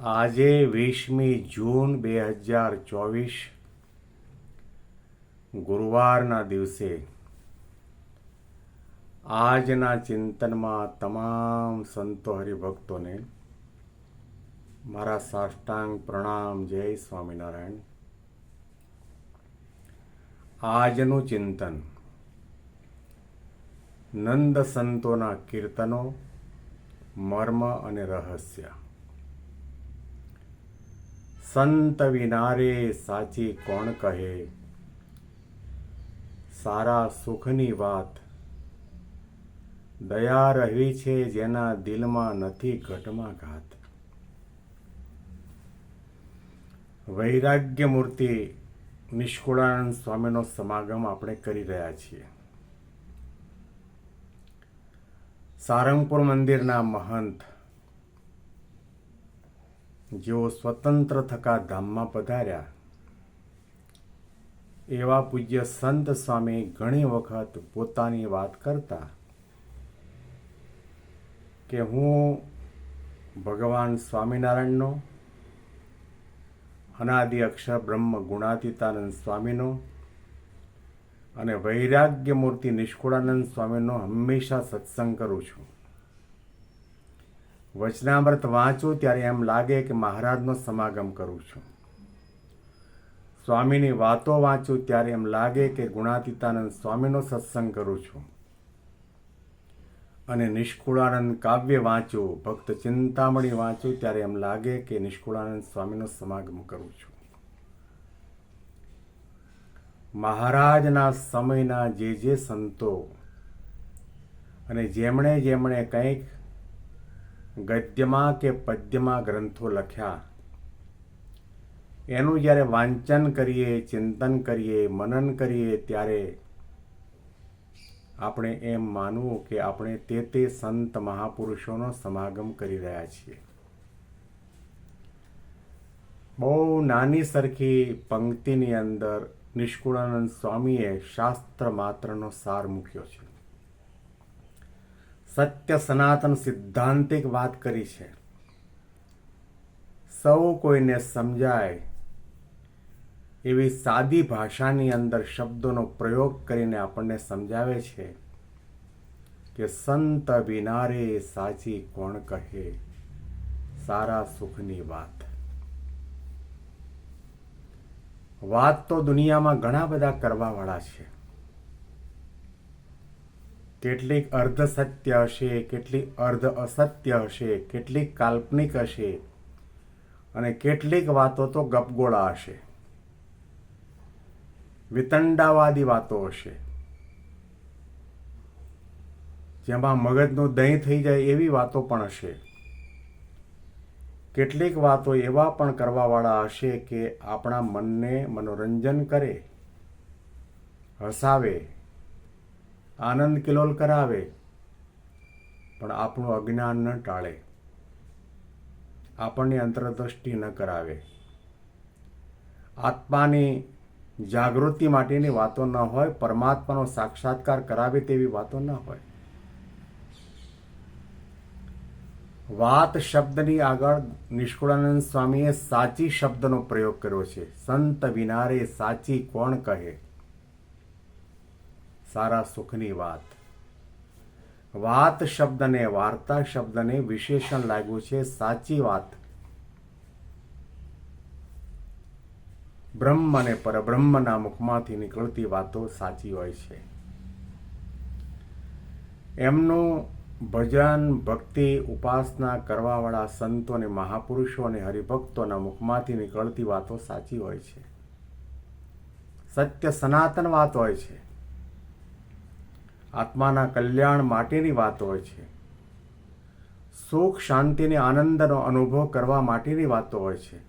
આજે 20મી જૂન 2024 ગુરુવારના દિવસે આજના ચિંતનમાં તમામ સંતો હરિભક્તોને મારા સાષ્ટાંગ પ્રણામ. જય સ્વામિનારાયણ. આજનું ચિંતન નંદ સંતોના કીર્તનો, મર્મ અને રહસ્ય. સંત વિનારે સાચી કોણ કહે, સારા સુખની વાત. દયા રહી છે જેના દિલમાં નથી ઘટમાં ઘાત. વૈરાગ્ય મૂર્તિ નિષ્કુળાનંદ સ્વામીનો સમાગમ આપણે કરી રહ્યા છીએ. સારંગપુર મંદિરના મહંત જેઓ સ્વતંત્ર થકા ધામમાં પધાર્યા, એવા પૂજ્ય સંત સ્વામી ઘણી વખત પોતાની વાત કરતા કે હું ભગવાન સ્વામિનારાયણનો, અનાદિ અક્ષર બ્રહ્મ ગુણાતીતાનંદ સ્વામીનો અને વૈરાગ્ય મૂર્તિ નિષ્કુળાનંદ સ્વામીનો હંમેશા સત્સંગ કરું છું. વચનામૃત વાંચું ત્યારે એમ લાગે કે મહારાજનો સમાગમ કરું છું. સ્વામીની વાતો વાંચું ત્યારે એમ લાગે કે ગુણાતીતાનંદ સ્વામીનો સત્સંગ કરું છું. અને નિષ્કુળાનંદ કાવ્ય વાંચું, ભક્ત ચિંતામણી વાંચું ત્યારે એમ લાગે કે નિષ્કુળાનંદ સ્વામીનો સમાગમ કરું છું. મહારાજના સમયના જે સંતો અને જેમણે કંઈક ગદ્યમાં કે પદ્યમાં ગ્રંથો લખ્યા, એનું જ્યારે વાંચન કરીએ, ચિંતન કરીએ, મનન કરીએ ત્યારે આપણે એમ માનવું કે આપણે તે સંત મહાપુરુષોનો સમાગમ કરી રહ્યા છીએ. બહુ નાની સરખી પંક્તિની અંદર નિષ્કુળાનંદ સ્વામીએ શાસ્ત્ર માત્રનો સાર મૂક્યો છે. સત્ય સનાતન સિદ્ધાંતિક વાત કરી છે. સૌ કોઈને સમજાય એવી સાદી ભાષાની અંદર શબ્દોનો પ્રયોગ કરીને આપણને સમજાવે છે કે સંત વિનારે સાચી કોણ કહે, સારા સુખની વાત. વાત તો દુનિયામાં ઘણા બધા કરવાવાળા છે. કેટલીક અર્ધ સત્ય હશે, કેટલીક અર્ધ અસત્ય હશે, કેટલીક કાલ્પનિક હશે અને કેટલીક વાતો તો ગપગોળા હશે, વિતંડાવાદી વાતો હશે, જેમાં મગજનું દહીં થઈ જાય એવી વાતો પણ હશે. કેટલીક વાતો એવા પણ કરવાવાળા હશે કે આપણા મનને મનોરંજન કરે, હસાવે, આનંદ કિલોલ કરાવે, પણ આપણું અજ્ઞાન ન ટાળે, આપણને અંતરદ્રષ્ટિ ન કરાવે. આત્માની જાગૃતિ માટેની વાતો ન હોય, પરમાત્માનો સાક્ષાત્કાર કરાવે તેવી વાતો ન હોય. વાત શબ્દની આગળ નિષ્કુળાનંદ સ્વામીએ સાચી શબ્દનો પ્રયોગ કર્યો છે. સંત વિનારે સાચી કોણ કહે, સારા સુખની વાત. વાત શબ્દને, વાર્તા શબ્દને વિશેષણ લાગ્યું છે સાચી વાત. બ્રહ્મ અને પરબ્રહ્મના મુખમાંથી નીકળતી વાતો સાચી હોય છે. એમનું ભજન, ભક્તિ, ઉપાસના કરવાવાળા સંતો અને મહાપુરુષો અને હરિભક્તોના મુખમાંથી નીકળતી વાતો સાચી હોય છે. સત્ય સનાતન વાત હોય છે. આત્માના કલ્યાણ માટેની વાત હોય છે. સુખ, શાંતિ અને આનંદનો અનુભવ કરવા માટેની વાતો હોય છે.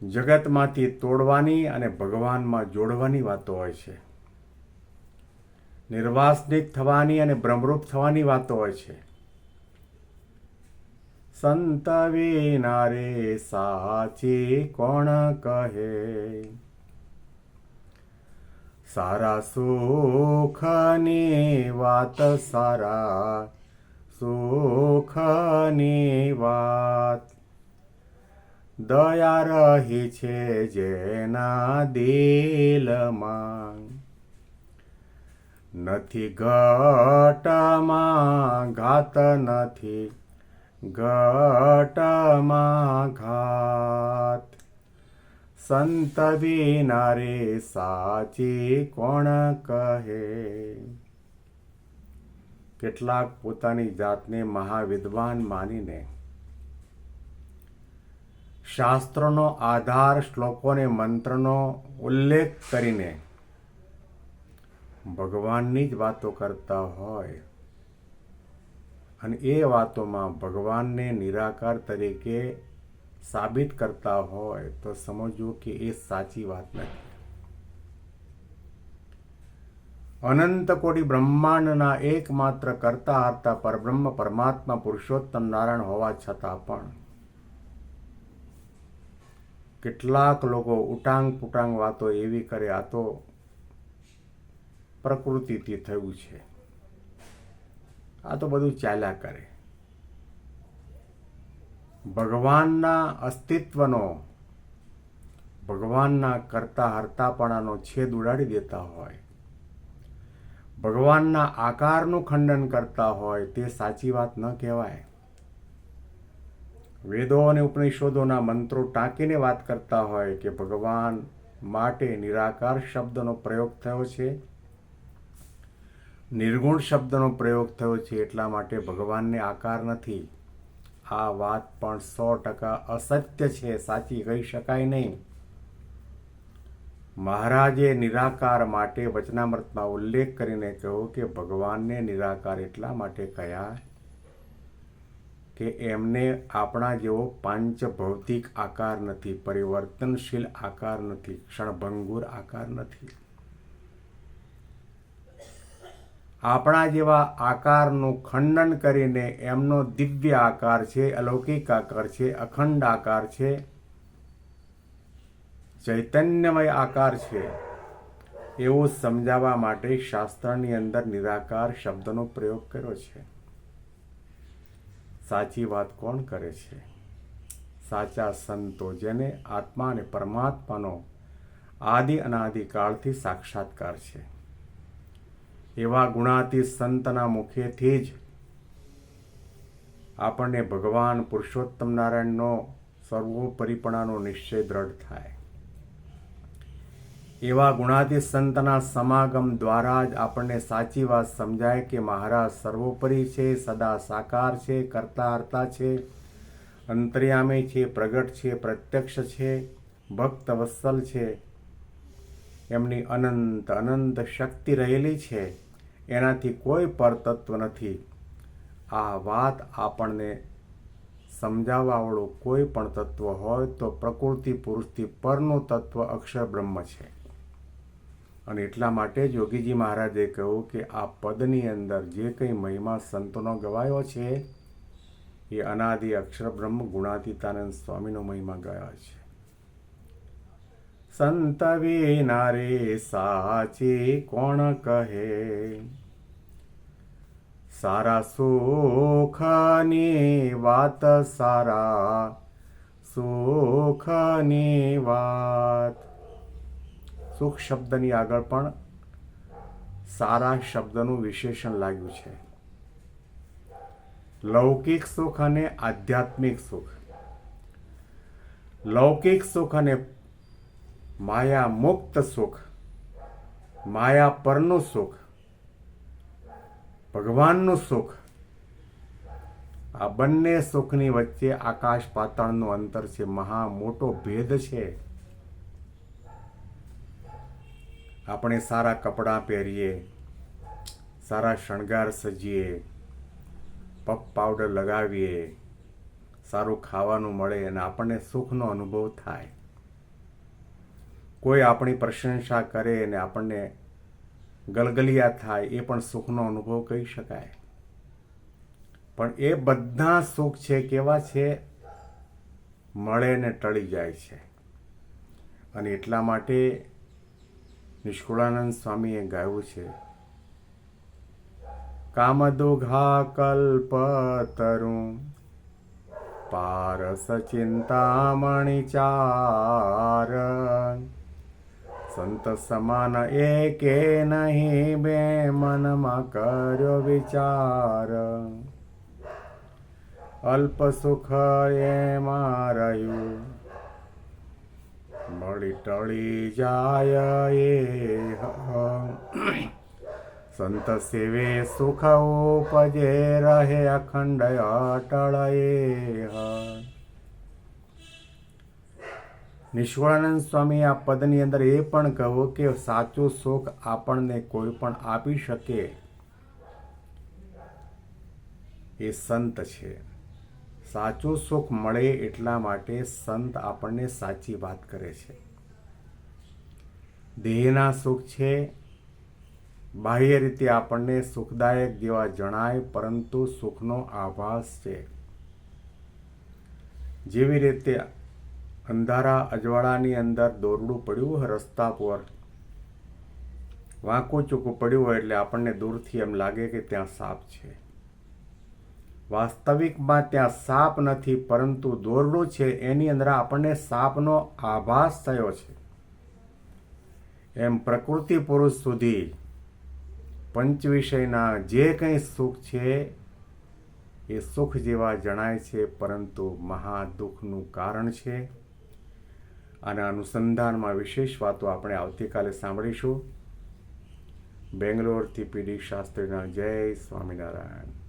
જગતમાંથી તોડવાની અને ભગવાનમાં જોડવાની વાતો હોય છે. નિર્વાસનિક થવાની અને બ્રહ્મરૂપ થવાની વાતો હોય છે. સંત વિનારે સાચી કોણ કહે, સારા સુખની વાત, સારા સુખની વાત. દયા રહી છે જેના દિલમાં, નથી ઘટમાં ઘાત, નથી ઘટમાં ઘાત. સંત વિના રે સાચી કોણ કહે. કેટલાક પોતાની જાતને મહાવિદ્વાન માનીને શાસ્ત્રોનો આધાર શ્લોકોને મંત્રનો ઉલ્લેખ કરીને ભગવાનની જ વાતો કરતા હોય અને એ વાતોમાં ભગવાનને નિરાકાર તરીકે સાબિત કરતા હોય તો સમજવું કે એ સાચી વાત નથી. અનંત કોટી બ્રહ્માંડના એકમાત્ર કરતા હર્તા પરબ્રહ્મ પરમાત્મા પુરુષોત્તમ નારાયણ હોવા છતાં પણ કેટલાક લોકો ઉટાંગ પુટાંગ વાતો એવી કરે, આ તો પ્રકૃતિથી થયું છે, આ તો બધું ચાલ્યા કરે. ભગવાનના અસ્તિત્વનો, ભગવાનના કરતા હર્તાપણાનો છેદ ઉડાડી દેતા હોય, ભગવાનના આકારનું ખંડન કરતા હોય તે સાચી વાત ન કહેવાય. વેદો અને ઉપનિષદોના મંત્રો ટાંકીને વાત કરતા હોય કે ભગવાન માટે નિરાકાર શબ્દનો પ્રયોગ થયો છે, નિર્ગુણ શબ્દનો પ્રયોગ થયો છે, એટલા માટે ભગવાનને આકાર નથી. આ વાત પણ 100% અસત્ય છે, સાચી કહી શકાય નહીં. મહારાજે નિરાકાર માટે વચનામૃતમાં ઉલ્લેખ કરીને કહ્યું કે ભગવાનને નિરાકાર એટલા માટે કહ્યા કે એમને આપણા જેવો પાંચ ભૌતિક આકાર નથી, પરિવર્તનશીલ આકાર નથી, ક્ષણભંગુર આકાર નથી. આપણા જેવા આકારનું ખંડન કરીને એમનો દિવ્ય આકાર છે, અલૌકિક આકાર છે, અખંડ આકાર છે, ચૈતન્યમય આકાર છે, એવું સમજાવવા માટે શાસ્ત્રની અંદર નિરાકાર શબ્દનો પ્રયોગ કર્યો છે. સાચી વાત કોણ કરે છે? સાચા સંતો, જેને આત્મા અને પરમાત્માનો આદિ અનાદિકાળથી સાક્ષાત્કાર છે. એવા ગુણાતીત સંતના મુખેથી જ આપણને ભગવાન પુરુષોત્તમ નારાયણનો સર્વોપરીપણાનો નિશ્ચય દ્રઢ થાય. એવા ગુણાતીત સંતના સમાગમ દ્વારા જ આપણને સાચી વાત સમજાય કે મહારાજ સર્વોપરી છે, સદા સાકાર છે, કરતા હર્તા છે, અંતર્યામી છે, પ્રગટ છે, પ્રત્યક્ષ છે, ભક્ત વત્સલ છે, એમની અનંત અનંત શક્તિ રહેલી છે, એનાથી કોઈ પરતત્વ નથી. આ વાત આપણને સમજાવવાવાળું કોઈ પણ તત્વ હોય તો પ્રકૃતિ પુરુષથી પરનું તત્વ અક્ષર બ્રહ્મ છે. અને એટલા માટે જ યોગીજી મહારાજે કહ્યું કે આ પદની અંદર જે કંઈ મહિમા સંતોનો ગવાયો છે એ અનાદિ અક્ષર બ્રહ્મ ગુણાતીતાનંદ સ્વામીનો મહિમા ગયો છે. સંત વિના રે સાચી કોણ કહે, સારા સુખની વાત, સારા સુખની વાત. સુખ શબ્દની આગળ પણ સારા શબ્દનું વિશેષણ લાગ્યું છે. લૌકિક સુખ અને આધ્યાત્મિક સુખ. લૌકિક સુખ અને માયા મુક્ત સુખ, માયા પરનું સુખ, ભગવાનનું સુખ, આ બંને સુખની વચ્ચે આકાશ પાતાળનું અંતર છે, મહા મોટો ભેદ છે. આપણે સારા કપડાં પહેરીએ, સારા શણગાર સજીએ, પફ પાવડર લગાવીએ, સારું ખાવાનું મળે અને આપણને સુખનો અનુભવ થાય. કોઈ આપણી પ્રશંસા કરે અને આપણને ગલગલિયા થાય, એ પણ સુખનો અનુભવ કહી શકાય. પણ એ બધા સુખ છે કેવા છે? મળે ને ટળી જાય છે. અને એટલા માટે નિષ્કુળાનંદ સ્વામીએ ગાયું છે કામદુઘા કલ્પતરું પારસ ચિંતામણી ચાર સંત સમાન એકે નહીં બે મનમાં કર્યો વિચાર અલ્પ સુખ એમાં રહ્યું મળી ટળી જાય એ સંત સેવે સુખ ઉપજે રહે અખંડ અટળ એ નિષ્કળાનંદ સ્વામી આ પદની અંદર એ પણ કહ્યું કે સાચું સુખ આપણને કોઈ પણ આપી શકે એ સંત છે. સાચું સુખ મળે એટલા માટે સંત આપણને સાચી વાત કરે છે. દેહના સુખ છે, બાહ્ય રીતે આપણને સુખદાયક જેવા જણાય, પરંતુ સુખનો આભાસ છે. જેવી રીતે અંધારા અજવાળાની અંદર દોરડું પડ્યું હોય રસ્તા પર, વાંકું ચૂકું પડ્યું હોય એટલે આપણને દૂરથી એમ લાગે કે ત્યાં સાપ છે. વાસ્તવિકમાં ત્યાં સાપ નથી, પરંતુ દોરડું છે એની અંદર આપણને સાપનો આભાસ થયો છે. એમ પ્રકૃતિ પુરુષ સુધી પંચ વિષયના જે કંઈ સુખ છે એ સુખ જેવા જણાય છે, પરંતુ મહા દુઃખનું કારણ છે. આના અનુસંધાનમાં વિશેષ વાતો આપણે આવતીકાલે સાંભળીશું. બેંગ્લોરથી પીડી શાસ્ત્રીના જય સ્વામિનારાયણ.